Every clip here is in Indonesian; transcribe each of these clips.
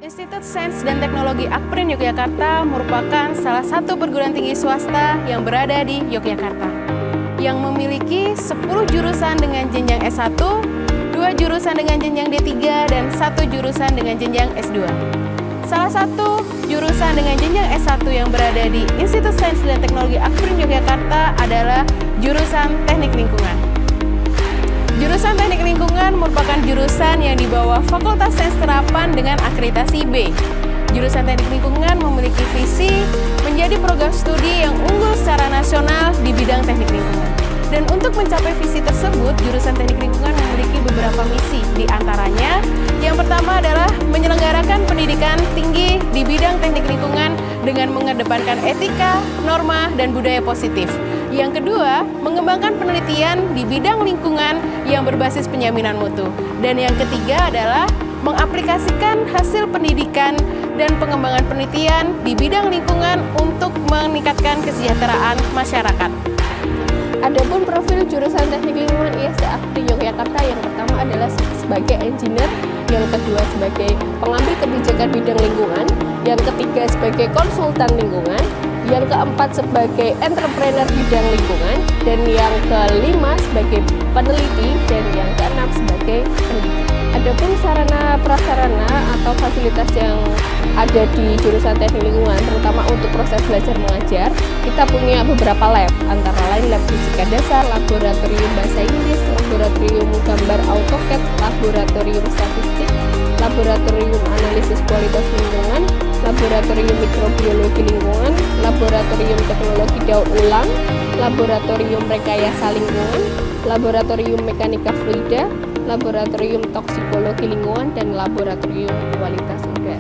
Institut Sains dan Teknologi Akprin Yogyakarta merupakan salah satu perguruan tinggi swasta yang berada di Yogyakarta, yang memiliki 10 jurusan dengan jenjang S1, 2 jurusan dengan jenjang D3, dan 1 jurusan dengan jenjang S2. Salah satu jurusan dengan jenjang S1 yang berada di Institut Sains dan Teknologi Akprin Yogyakarta adalah jurusan Teknik Lingkungan. Jurusan Teknik Lingkungan merupakan jurusan yang di bawah Fakultas Sains Terapan dengan akreditasi B. Jurusan Teknik Lingkungan memiliki visi menjadi program studi yang unggul secara nasional di bidang teknik lingkungan. Dan untuk mencapai visi tersebut, jurusan Teknik Lingkungan memiliki beberapa misi. Di antaranya, yang pertama adalah menyelenggarakan pendidikan tinggi di bidang teknik lingkungan dengan mengedepankan etika, norma, dan budaya positif. Yang kedua, mengembangkan penelitian di bidang lingkungan yang berbasis penjaminan mutu. Dan yang ketiga adalah mengaplikasikan hasil pendidikan dan pengembangan penelitian di bidang lingkungan untuk meningkatkan kesejahteraan masyarakat. Adapun profil jurusan Teknik Lingkungan ISD Akprin Yogyakarta yang pertama adalah sebagai engineer, yang kedua sebagai pengambil kebijakan bidang lingkungan, yang ketiga sebagai konsultan lingkungan, yang keempat sebagai entrepreneur bidang lingkungan, dan yang kelima sebagai peneliti, dan yang keenam sebagai peneliti. Adapun sarana prasarana atau fasilitas yang ada di jurusan Teknik Lingkungan, terutama untuk proses belajar mengajar, kita punya beberapa lab, antara lain lab fisika dasar, laboratorium bahasa Inggris, laboratorium gambar AutoCAD, laboratorium statistik, laboratorium analisis kualitas lingkungan, laboratorium mikrobiologi lingkungan, laboratorium teknologi daur ulang, laboratorium rekayasa lingkungan, laboratorium mekanika fluida, laboratorium toksikologi lingkungan, dan laboratorium kualitas udara.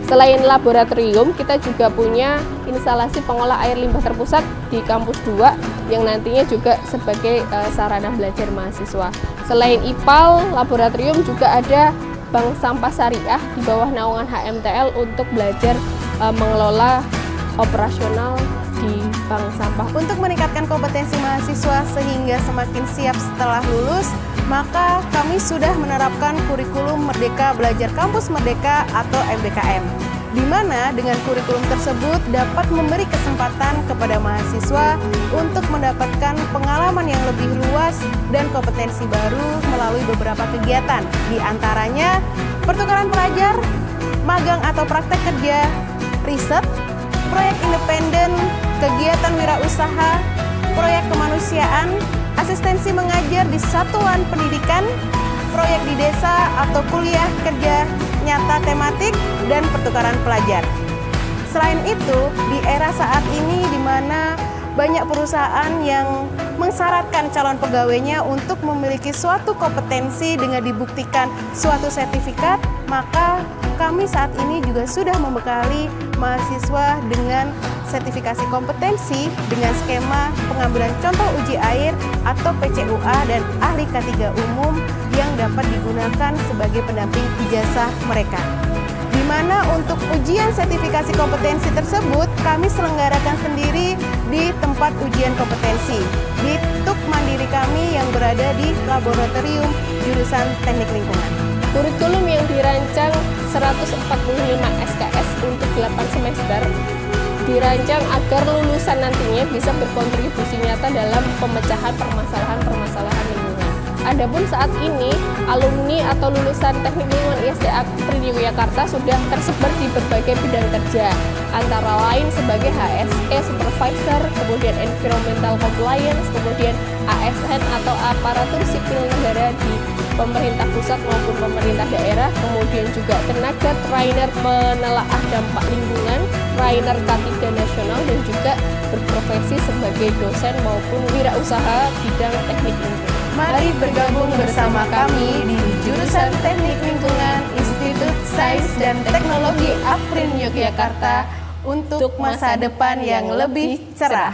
Selain laboratorium, kita juga punya instalasi pengolah air limbah terpusat di kampus 2 yang nantinya juga sebagai sarana belajar mahasiswa. Selain IPAL, laboratorium juga ada Bank Sampah Syariah di bawah naungan HMTL untuk belajar mengelola operasional di bank sampah. Untuk meningkatkan kompetensi mahasiswa sehingga semakin siap setelah lulus, maka kami sudah menerapkan kurikulum Merdeka Belajar Kampus Merdeka atau MBKM, di mana dengan kurikulum tersebut dapat memberi kesempatan kepada mahasiswa untuk mendapatkan pengalaman yang lebih luas dan kompetensi baru melalui beberapa kegiatan, di antaranya pertukaran pelajar, magang atau praktek kerja, riset, proyek independen, kegiatan wirausaha, proyek kemanusiaan, asistensi mengajar di satuan pendidikan, proyek di desa atau kuliah kerja nyata tematik, dan pertukaran pelajar. Selain itu, di era saat ini di mana banyak perusahaan yang mensyaratkan calon pegawainya untuk memiliki suatu kompetensi dengan dibuktikan suatu sertifikat, maka kami saat ini juga sudah membekali mahasiswa dengan sertifikasi kompetensi dengan skema pengambilan contoh uji air atau PCUA dan ahli K3 umum yang dapat digunakan sebagai pendamping ijazah mereka. Di mana untuk ujian sertifikasi kompetensi tersebut kami selenggarakan sendiri di tempat ujian kompetensi di TUK Mandiri kami yang berada di laboratorium jurusan Teknik Lingkungan. Kurikulum yang dirancang 145 SKS untuk 8 semester dirancang agar lulusan nantinya bisa berkontribusi nyata dalam pemecahan permasalahan-permasalahan lingkungan. Adapun saat ini, alumni atau lulusan Teknik Lingkungan ISD Akprin Yogyakarta sudah tersebar di berbagai bidang kerja, antara lain sebagai HSE Supervisor, kemudian Environmental Compliance, kemudian ASN atau Aparatur Sipil Negara di pemerintah pusat maupun pemerintah daerah, kemudian juga tenaga trainer penelaah dampak lingkungan, trainer K3 nasional, dan juga berprofesi sebagai dosen maupun wirausaha bidang teknik lingkungan. Mari bergabung bersama kami di jurusan Teknik Lingkungan Institut Sains dan Teknologi Akprin Yogyakarta untuk masa depan yang lebih cerah.